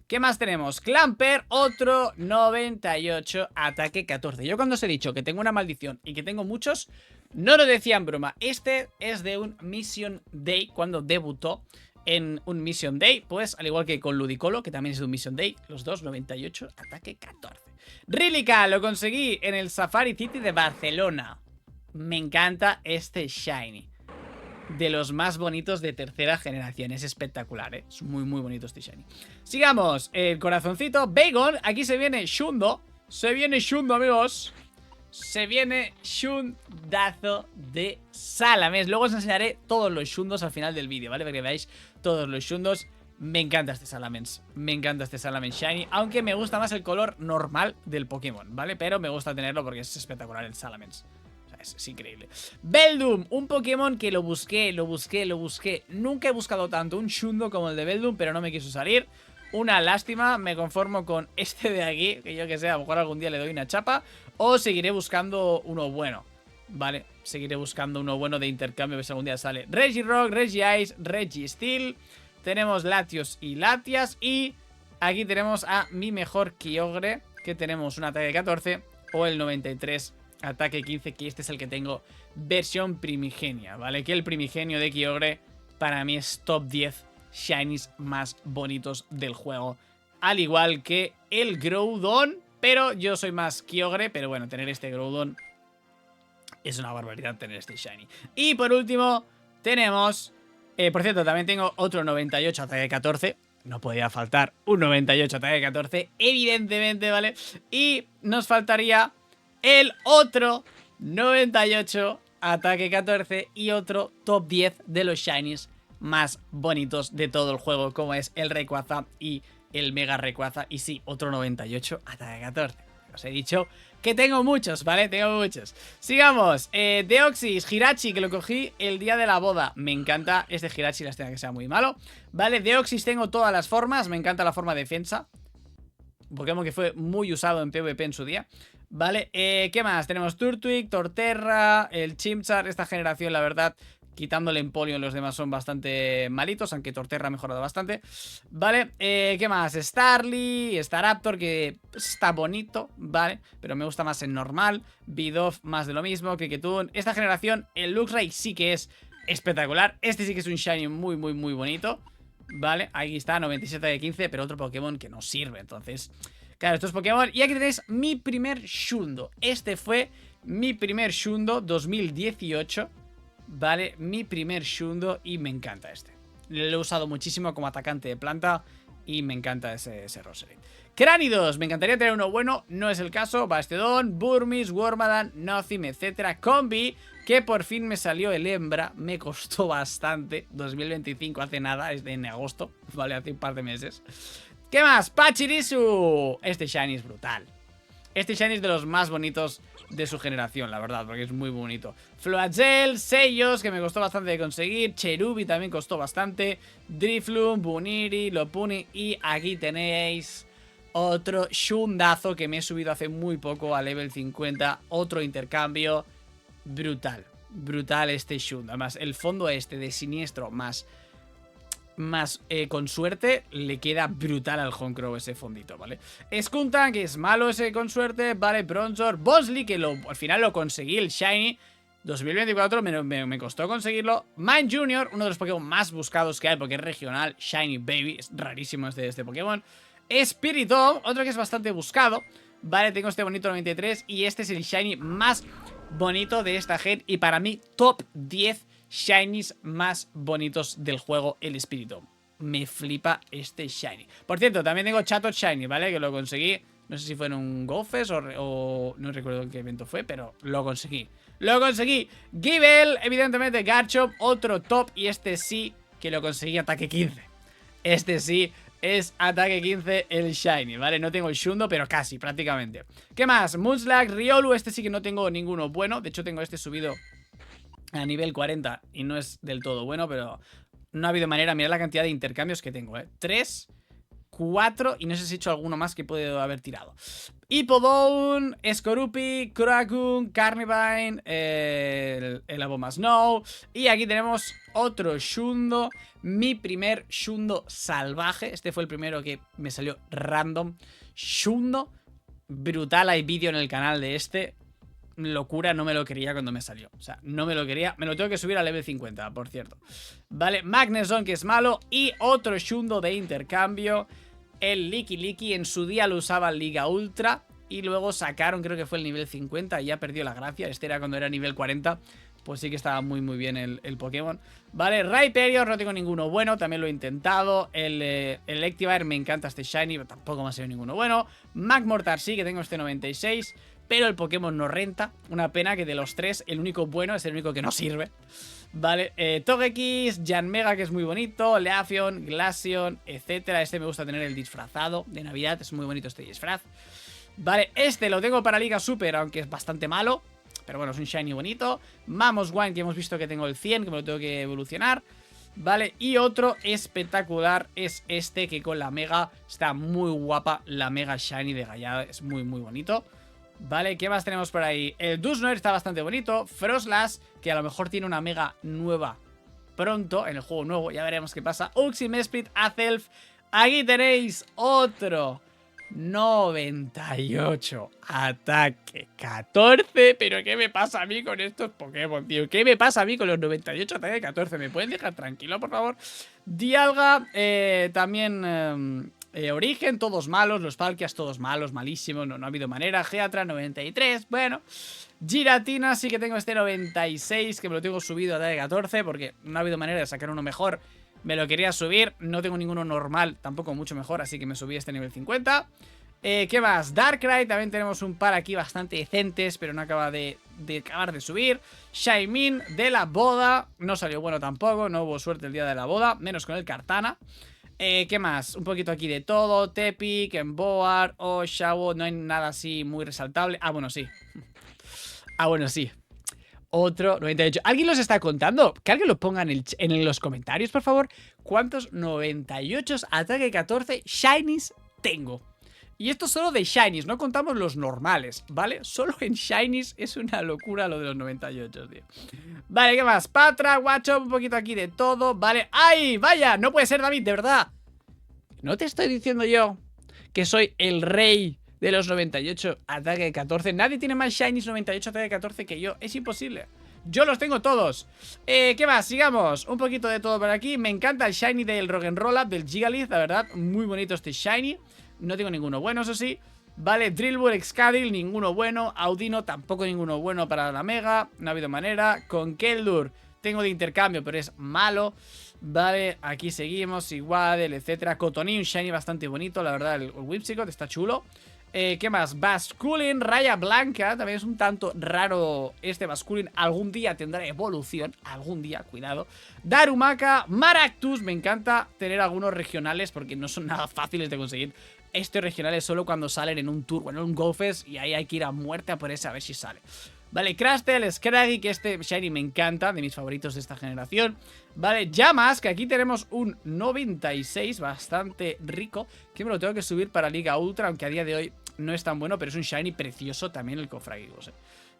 ¿Qué más tenemos? Clamper, otro 98, ataque 14. Yo cuando os he dicho que tengo una maldición y que tengo muchos, no lo decía en broma. Este es de un Mission Day, cuando debutó en un Mission Day, pues al igual que con Ludicolo, que también es de un Mission Day, los dos 98, ataque 14. Rillica, lo conseguí en el Safari City de Barcelona. Me encanta este Shiny. De los más bonitos de tercera generación. Es espectacular, ¿eh? Es muy bonito este Shiny. Sigamos, el corazoncito Bagon, aquí se viene Shundo. Se viene Shundo, amigos. Se viene Shundazo de Salamence. Luego os enseñaré todos los Shundos al final del vídeo, ¿vale? Para que veáis todos los Shundos. Me encanta este Salamence. Me encanta este Salamence Shiny. Aunque me gusta más el color normal del Pokémon, ¿vale? Pero me gusta tenerlo porque es espectacular el Salamence. Es increíble. Beldum, un Pokémon que lo busqué. Nunca he buscado tanto un Shundo como el de Beldum, pero no me quiso salir. Una lástima, me conformo con este de aquí, que yo que sé, a lo mejor algún día le doy una chapa. O seguiré buscando uno bueno, ¿vale? Seguiré buscando uno bueno de intercambio, a ver si algún día sale Regirock, Regice, Registeel. Tenemos Latios y Latias. Y aquí tenemos a mi mejor Kyogre, que tenemos un ataque 14 o el 93 ataque 15, que este es el que tengo versión primigenia, ¿vale? Que el primigenio de Kyogre para mí es top 10 Shinies más bonitos del juego. Al igual que el Groudon, pero yo soy más Kyogre, pero bueno, tener este Groudon es una barbaridad tener este Shiny. Y por último tenemos, por cierto, también tengo otro 98 ataque 14. No podía faltar un 98 ataque 14, evidentemente, ¿vale? Y nos faltaría el otro 98 ataque 14 y otro top 10 de los Shinies más bonitos de todo el juego, como es el Rayquaza y el Mega Rayquaza. Y sí, otro 98 ataque 14. Os he dicho que tengo muchos, ¿vale? Tengo muchos. Sigamos. Deoxys, Hirachi, que lo cogí el día de la boda. Me encanta este Hirachi, lástima que sea muy malo. Vale, Deoxys tengo todas las formas. Me encanta la forma de defensa. Un Pokémon que fue muy usado en PvP en su día. Vale, ¿qué más? Tenemos Turtwig, Torterra, el Chimchar. Esta generación, la verdad, quitando el Empoleon, los demás son bastante malitos, aunque Torterra ha mejorado bastante. Vale, ¿qué más? Starly, Staraptor, que está bonito, ¿vale? Pero me gusta más en normal. Bidoof, más de lo mismo. Cricketune. Esta generación, el Luxray sí que es espectacular. Este sí que es un Shiny muy bonito. Vale, ahí está, 97 de 15, pero otro Pokémon que no sirve. Entonces, claro, estos Pokémon. Y aquí tenéis mi primer Shundo. Este fue mi primer Shundo 2018. Vale, mi primer Shundo y me encanta este. Lo he usado muchísimo como atacante de planta y me encanta ese Roserade. Cránidos, me encantaría tener uno bueno, no es el caso. Bastedón, Burmis, Wormadam, Nothing, etcétera. Combi, que por fin me salió el hembra, me costó bastante. 2025, hace nada, es en agosto, vale, hace un par de meses. ¿Qué más? Pachirisu. Este shiny es brutal. Este shiny es de los más bonitos de su generación, la verdad, porque es muy bonito. Floagel, Sellos, que me costó bastante de conseguir. Cherubi también costó bastante. Drifloon, Buniri, Lopuni. Y aquí tenéis otro Shundazo que me he subido hace muy poco a level 50. Otro intercambio. Brutal. Brutal este Shund. Además, el fondo este de siniestro más con suerte le queda brutal al Honchkrow ese fondito, ¿vale? Skuntank, que es malo ese con suerte, vale, Bronzor, Bosley, que al final lo conseguí, el Shiny 2024, me costó conseguirlo. Mine Jr., uno de los Pokémon más buscados que hay porque es regional, Shiny Baby, es rarísimo este Pokémon. Spiritomb, otro que es bastante buscado, vale, tengo este bonito 93 y este es el Shiny más bonito de esta gen y para mí top 10 Shinies más bonitos del juego, el Spiritomb. Me flipa este Shiny. Por cierto, también tengo Chatot Shiny, ¿vale? Que lo conseguí, no sé si fue en un GoFest o no recuerdo en qué evento fue, pero lo conseguí. ¡Lo conseguí! Givel, evidentemente Garchomp, otro top. Y este sí que lo conseguí ataque 15. Este sí es ataque 15 el Shiny, ¿vale? No tengo el Shundo, pero casi, prácticamente. ¿Qué más? Munchlax, Riolu, este sí que no tengo ninguno bueno. De hecho tengo este subido a nivel 40 y no es del todo bueno, pero no ha habido manera. Mirad la cantidad de intercambios que tengo, 3, 4 y no sé si he hecho alguno más que puedo haber tirado. Hippowdon, Skorupi, Kroakun, Carnivine, el Abomasnow. Y aquí tenemos otro Shundo, mi primer Shundo salvaje. Este fue el primero que me salió random. Shundo, brutal, hay vídeo en el canal de este. Locura, no me lo quería cuando me salió. O sea, no me lo quería. Me lo tengo que subir a level 50, por cierto. Vale, Magneson, que es malo. Y otro Shundo de intercambio, el Licky. En su día lo usaba en Liga Ultra y luego sacaron, creo que fue el nivel 50 y ya perdió la gracia. Este era cuando era nivel 40. Pues sí que estaba muy bien el Pokémon. Vale, Rhyperior, no tengo ninguno bueno, también lo he intentado. El Electivire, me encanta este Shiny, pero tampoco me ha sido ninguno bueno. Magmortar sí, que tengo este 96, pero el Pokémon no renta. Una pena que de los tres, el único bueno es el único que no sirve. Vale, Togekiss, Yanmega, que es muy bonito, Leafeon, Glaceon, etcétera. Este me gusta tener el disfrazado de Navidad, es muy bonito este disfraz. Vale, este lo tengo para Liga Super, aunque es bastante malo, pero bueno, es un Shiny bonito. Mamoswine, que hemos visto que tengo el 100, que me lo tengo que evolucionar. Vale, y otro espectacular es este, que con la Mega está muy guapa. La Mega Shiny de Gallade es muy bonito. Vale, ¿qué más tenemos por ahí? El Dusknoir está bastante bonito. Frostlass, que a lo mejor tiene una Mega nueva pronto, en el juego nuevo, ya veremos qué pasa. Uxie, Mesprit, Azelf. Aquí tenéis otro 98, ataque 14. Pero ¿qué me pasa a mí con estos Pokémon, tío? ¿Qué me pasa a mí con los 98, ataque 14? ¿Me pueden dejar tranquilo, por favor? Dialga, también Origen, todos malos. Los Palkias, todos malos, malísimos, no ha habido manera. Geatra, 93, bueno. Giratina, sí que tengo este 96, que me lo tengo subido a ataque 14, porque no ha habido manera de sacar uno mejor. Me lo quería subir, no tengo ninguno normal, tampoco mucho mejor, así que me subí a este nivel 50. ¿Qué más? Darkrai, también tenemos un par aquí bastante decentes, pero no acaba de acabar de subir. Shaymin de la boda, no salió bueno tampoco, no hubo suerte el día de la boda, menos con el Kartana. ¿Qué más? Un poquito aquí de todo. Tepic, Emboar, Oshawo, no hay nada así muy resaltable. Ah, bueno, sí. Otro 98. ¿Alguien los está contando? Que alguien lo ponga en los comentarios, por favor. ¿Cuántos 98 ataque 14 Shinies tengo? Y esto solo de Shinies, no contamos los normales, ¿vale? Solo en Shinies es una locura lo de los 98, tío. Vale, ¿qué más? Patra, Watchop, un poquito aquí de todo, ¿vale? ¡Ay, vaya! No puede ser, David, de verdad. ¿No te estoy diciendo yo que soy el rey de los 98 ataque 14? Nadie tiene más Shinies 98 ataque 14 que yo. Es imposible. Yo los tengo todos. ¿Qué más? Sigamos. Un poquito de todo por aquí. Me encanta el shiny del Roggenrola, del Gigalith, la verdad. Muy bonito este shiny. No tengo ninguno bueno, eso sí. Vale, Drillbur, Excadrill, ninguno bueno. Audino, tampoco ninguno bueno para la Mega. No ha habido manera. Con Keldur tengo de intercambio, pero es malo. Vale, aquí seguimos, igual, etcétera. Cotoní, un shiny bastante bonito, la verdad, el Whimsicott está chulo. ¿Qué más? Basculin, Raya Blanca. También es un tanto raro este Basculin. Algún día tendrá evolución. Algún día, cuidado. Darumaka, Maractus. Me encanta tener algunos regionales porque no son nada fáciles de conseguir. Estos regionales solo cuando salen en un tour o en un GoFest. Y ahí hay que ir a muerte a por ese a ver si sale. Vale, Crustle, Scraggy, que este shiny me encanta, de mis favoritos de esta generación. Vale, Llamas, que aquí tenemos un 96, bastante rico, que me lo tengo que subir para Liga Ultra, aunque a día de hoy no es tan bueno, pero es un shiny precioso también el Cofragigos.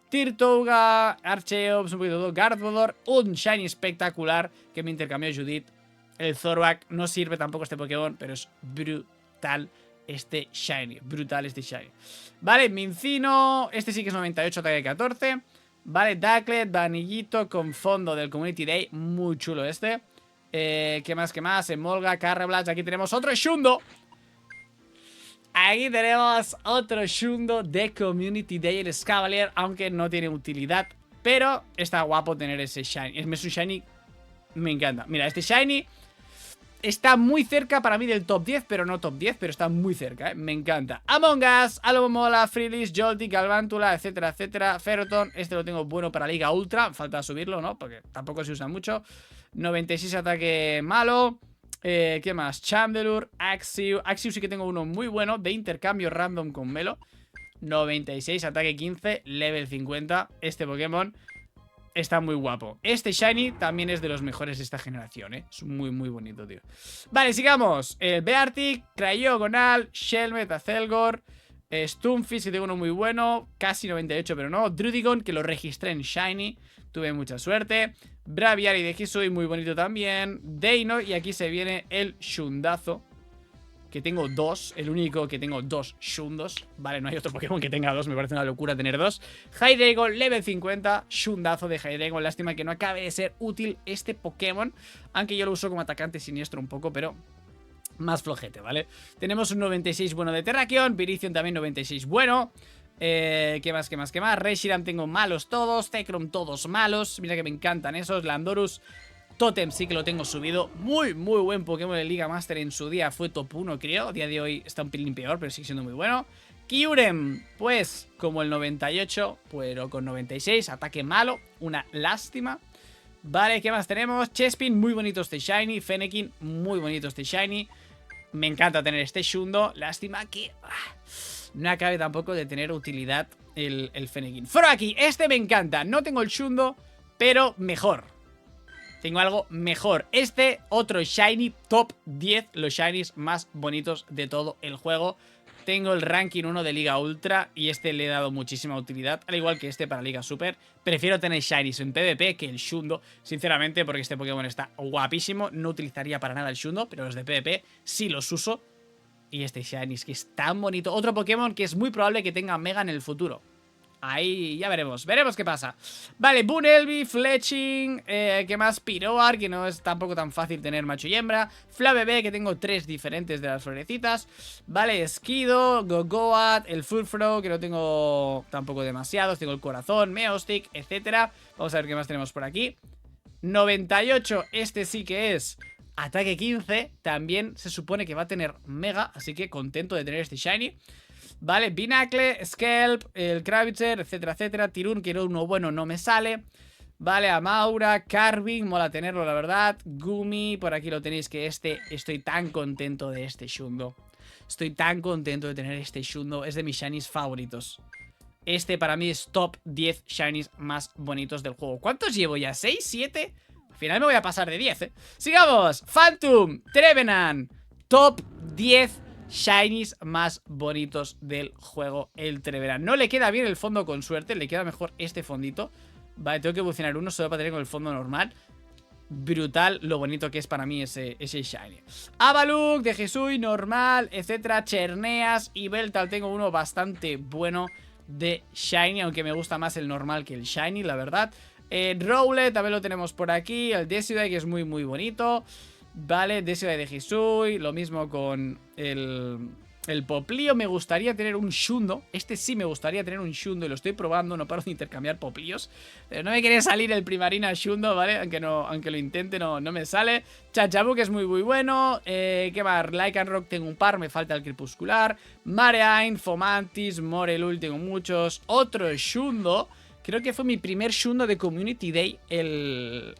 Tirtouga, Archeops, un poquito de Gardodor, un shiny espectacular que me intercambió Judith. El Zoroark, no sirve tampoco este Pokémon, pero es brutal. Este shiny, brutal este shiny. Vale, Mincino, este sí que es 98, ataque 14. Vale, Ducklet, Vanillito con fondo del Community Day, muy chulo este. ¿Qué más, qué más? Emolga, Carreblast, aquí tenemos otro Shundo. Aquí tenemos otro Shundo de Community Day, el Scavalier, aunque no tiene utilidad. Pero está guapo tener ese shiny. Es un shiny, me encanta. Mira, este shiny está muy cerca para mí del top 10, pero no top 10, pero está muy cerca, me encanta. Among Us, Alomomola, Freelist, Joltik, Galvántula, etcétera, etcétera. Ferroton, este lo tengo bueno para Liga Ultra, falta subirlo, ¿no? Porque tampoco se usa mucho. 96 ataque malo. ¿Qué más? Chandelure, Axiu. Axiu sí que tengo uno muy bueno de intercambio random con Melo. 96, ataque 15, level 50. Este Pokémon está muy guapo. Este shiny también es de los mejores de esta generación, ¿eh? Es muy, muy bonito, tío. Vale, sigamos. El Beartic, Cryogonal, Shelmet, Azelgor, Stunfisk, que tengo uno muy bueno. Casi 98, pero no. Drudigon, que lo registré en shiny. Tuve mucha suerte. Braviary de Hisui, muy bonito también. Deino, y aquí se viene el Shundazo, que tengo dos, el único que tengo dos Shundos. Vale, no hay otro Pokémon que tenga dos, me parece una locura tener dos. Hydreigon, level 50, Shundazo de Hydreigon. Lástima que no acabe de ser útil este Pokémon, aunque yo lo uso como atacante siniestro un poco, pero más flojete, ¿vale? Tenemos un 96 bueno de Terrakion, Virizion también 96 bueno. ¿Qué más, qué más, qué más? Reshiram tengo malos todos, Zekrom todos malos. Mira que me encantan esos, Landorus Totem sí que lo tengo subido. Muy, muy buen Pokémon de Liga Master en su día. Fue top 1, creo. A día de hoy está un pelín peor, pero sigue siendo muy bueno. Kyurem, pues como el 98, pero con 96. Ataque malo, una lástima. Vale, ¿qué más tenemos? Chespin, muy bonito este Shiny. Fennekin, muy bonito este Shiny. Me encanta tener este Shundo. Lástima que no acabe tampoco de tener utilidad el Fennekin. Froakie, este me encanta. No tengo el Shundo, pero mejor. Tengo algo mejor. Este otro Shiny top 10. Los Shinies más bonitos de todo el juego. Tengo el ranking 1 de Liga Ultra y este le he dado muchísima utilidad, al igual que este para Liga Super. Prefiero tener Shinies en PvP que el Shundo, sinceramente, porque este Pokémon está guapísimo. No utilizaría para nada el Shundo, pero los de PvP sí los uso. Y este Shinies que es tan bonito. Otro Pokémon que es muy probable que tenga Mega en el futuro. Ahí ya veremos, veremos qué pasa. Vale, Bunelby, Fletching, ¿qué más? Piroar, que no es tampoco tan fácil tener macho y hembra. Flabébé, que tengo 3 diferentes de las florecitas. Vale, Esquido, Gogoat, el Furfro, que no tengo tampoco demasiados. Tengo el Corazón, Meowstic, etcétera. Vamos a ver qué más tenemos por aquí. 98, este sí que es ataque 15. También se supone que va a tener Mega, así que contento de tener este Shiny. Vale, Binacle, Skelp, el Kravitzer, etcétera, etcétera. Tirun, que era uno bueno, no me sale. Vale, Amaura, Carving, mola tenerlo, la verdad. Gumi, por aquí lo tenéis, que estoy tan contento de este Shundo. Estoy tan contento de tener este Shundo. Es de mis Shinies favoritos. Este para mí es top 10 Shinies más bonitos del juego. ¿Cuántos llevo ya? ¿6? ¿7? Al final me voy a pasar de 10, ¿eh? Sigamos. Phantom, Trevenant, top 10 Shinies más bonitos del juego, el Trevenant. No le queda bien el fondo con suerte, le queda mejor este fondito. Vale, tengo que evolucionar uno solo para tener con el fondo normal. Brutal lo bonito que es para mí ese Shiny. Avaluk, de Jesui, normal, etcétera. Cherneas y Beltal, tengo uno bastante bueno de Shiny, aunque me gusta más el normal que el Shiny, la verdad. Rowlet también lo tenemos por aquí. El Decidueye, que es muy muy bonito. Vale, Decidueye de Hisui. Lo mismo con el Poplio. Me gustaría tener un Shundo. Este sí me gustaría tener un Shundo y lo estoy probando. No paro de intercambiar Poplios. Pero no me quiere salir el Primarina Shundo, ¿vale? Aunque lo intente, no me sale. Chachabu, que es muy muy bueno. ¿Qué más? Lycanroc tengo un par. Me falta el Crepuscular. Mareine, Fomantis, Morelul tengo muchos. Otro Shundo. Creo que fue mi primer Shundo de Community Day. El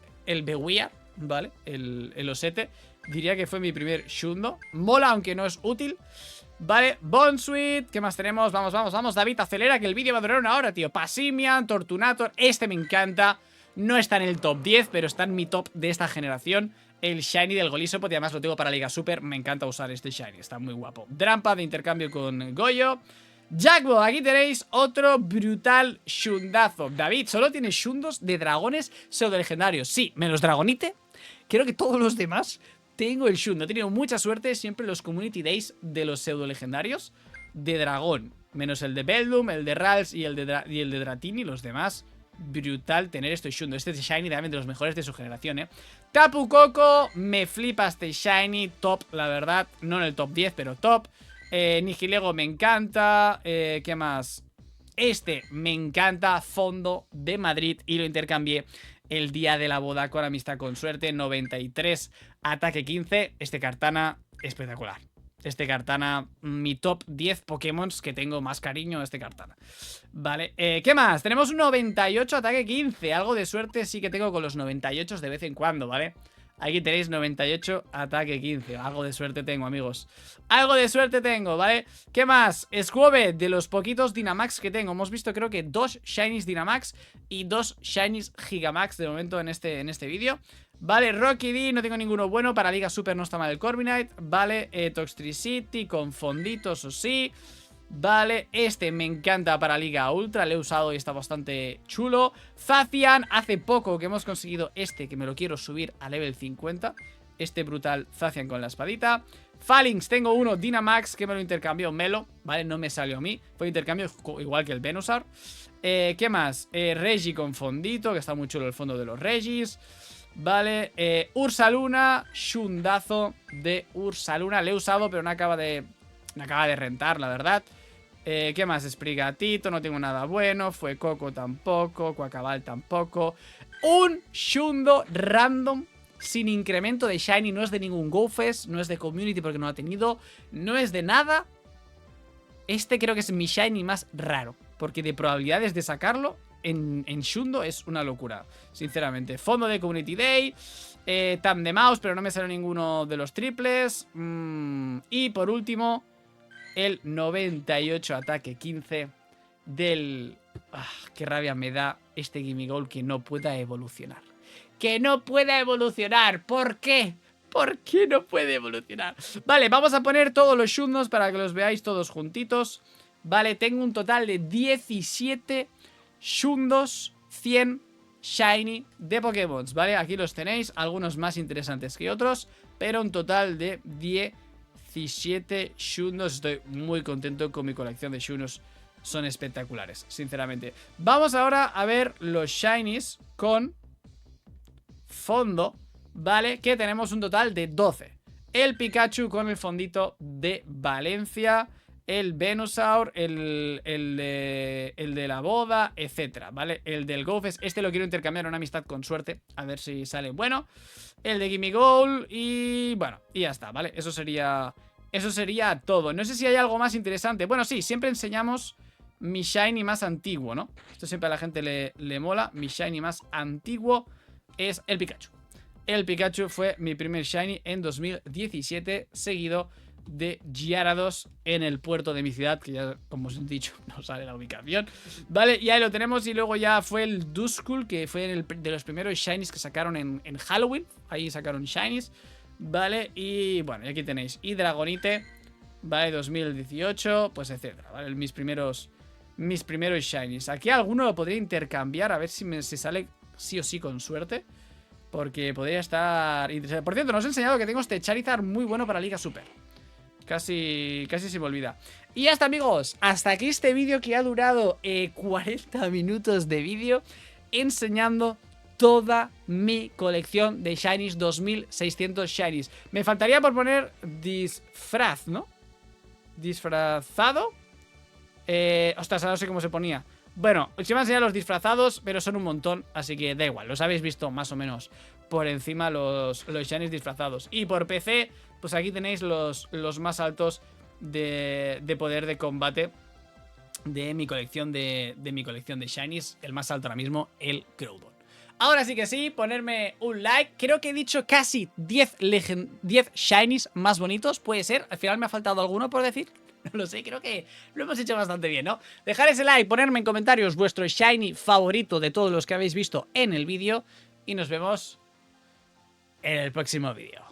Bewear, ¿vale? El Osete. Diría que fue mi primer Shundo. Mola, aunque no es útil. Vale, Bonsweet, ¿qué más tenemos? Vamos, David, acelera que el vídeo va a durar una hora, tío. Passimian, Tortunator, este me encanta. No está en el top 10, pero está en mi top de esta generación. El Shiny del Golisopod, y además lo tengo para Liga Super. Me encanta usar este Shiny, está muy guapo. Drampa de intercambio con Goyo. Jackbo, aquí tenéis otro brutal Shundazo. David, solo tiene Shundos de dragones pseudo legendarios. Sí, menos Dragonite. Creo que todos los demás tengo el Shundo. He tenido mucha suerte siempre en los Community Days de los pseudo legendarios de dragón. Menos el de Beldum, el de Rals y el de Dratini. Los demás, brutal tener este Shundo. Este es Shiny también de los mejores de su generación, Tapu Koko, me flipa este Shiny. Top, la verdad. No en el top 10, pero top. Nihilego me encanta. ¿Qué más? Este me encanta. Fondo de Madrid. Y lo intercambié el día de la boda con amistad con suerte. 93, ataque 15. Este Kartana, espectacular. Este Kartana, mi top 10 Pokémon que tengo más cariño a este Kartana. Vale, ¿qué más? Tenemos un 98, ataque 15. Algo de suerte sí que tengo con los 98 de vez en cuando, ¿vale? Aquí tenéis 98, ataque 15. Algo de suerte tengo, amigos. Algo de suerte tengo, ¿vale? ¿Qué más? Squove, de los poquitos Dynamax que tengo. Hemos visto creo que 2 Shinies Dynamax y 2 Shinies Gigamax de momento en este vídeo. Vale, Rocky D, no tengo ninguno bueno. Para Liga Super no está mal el Corviknight. Vale, Toxtricity con fonditos o sí. Vale, este me encanta para Liga Ultra. Lo he usado y está bastante chulo. Zacian, hace poco que hemos conseguido este, que me lo quiero subir a level 50. Este brutal Zacian con la espadita. Phalanx, tengo uno Dynamax que me lo intercambió Melo. Vale, no me salió a mí. Fue intercambio igual que el Venusaur. ¿Qué más? Regi con fondito, que está muy chulo el fondo de los Regis. Vale, Ursaluna, Shundazo de Ursaluna. Le he usado, pero no acaba de rentar, la verdad. ¿Qué más? Sprigatito, no tengo nada bueno. Fue Coco tampoco, Quackabal tampoco. Un Shundo random sin incremento de Shiny. No es de ningún GoFest, no es de Community porque no ha tenido, no es de nada. Este creo que es mi Shiny más raro, porque de probabilidades de sacarlo en Shundo es una locura, sinceramente. Fondo de Community Day, Tam de Mouse, pero no me salió ninguno de los triples. Y por último, el 98 ataque 15 del... qué rabia me da este Gimmighoul que no pueda evolucionar. ¡Que no pueda evolucionar! ¿Por qué? ¿Por qué no puede evolucionar? Vale, vamos a poner todos los Shundos para que los veáis todos juntitos. Vale, tengo un total de 17 Shundos 100 Shiny de Pokémon, ¿vale? Aquí los tenéis, algunos más interesantes que otros, pero un total de 17 Shundos. Estoy muy contento con mi colección de Shundos, son espectaculares, sinceramente. Vamos ahora a ver los Shinies con fondo, ¿vale? Que tenemos un total de 12. El Pikachu con el fondito de Valencia, el Venusaur, el de la boda, etcétera, ¿vale? El del GoFest, este lo quiero intercambiar a una amistad con suerte, a ver si sale bueno. El de Gimmighoul y bueno, y ya está, ¿vale? Eso sería todo. No sé si hay algo más interesante. Bueno, sí, siempre enseñamos mi Shiny más antiguo, ¿no? Esto siempre a la gente le mola. Mi Shiny más antiguo es el Pikachu. El Pikachu fue mi primer Shiny en 2017, seguido de Gyarados en el puerto de mi ciudad, que ya, como os he dicho, no sale la ubicación, ¿vale? Y ahí lo tenemos. Y luego ya fue el Duskull, que fue de los primeros Shinies que sacaron en Halloween. Ahí sacaron Shinies, ¿vale? Y bueno, y aquí tenéis. Y Dragonite, ¿vale? 2018, pues etcétera, ¿vale? Mis primeros Shinies. Aquí alguno lo podría intercambiar, a ver si me sale sí o sí con suerte, porque podría estar interesante. Por cierto, nos he enseñado que tengo este Charizard muy bueno para Liga Super. Casi se me olvida. Y ya está, amigos, hasta aquí este vídeo que ha durado 40 minutos de vídeo. enseñando toda mi colección de Shinies, 2600 Shinies. Me faltaría por poner disfraz, ¿no? Disfrazado. Ostras, ahora no sé cómo se ponía. Bueno, os iba a enseñar los disfrazados, pero son un montón, así que da igual, los habéis visto más o menos por encima los Shinies disfrazados. Y por PC, pues aquí tenéis los más altos de poder de combate de mi colección de Shinies. El más alto ahora mismo, el Groudon. Ahora sí que sí, ponerme un like. Creo que he dicho casi 10 Shinies más bonitos. Puede ser, al final me ha faltado alguno por decir. No lo sé, creo que lo hemos hecho bastante bien, ¿no? Dejar ese like, ponerme en comentarios vuestro Shiny favorito de todos los que habéis visto en el vídeo. Y nos vemos en el próximo vídeo.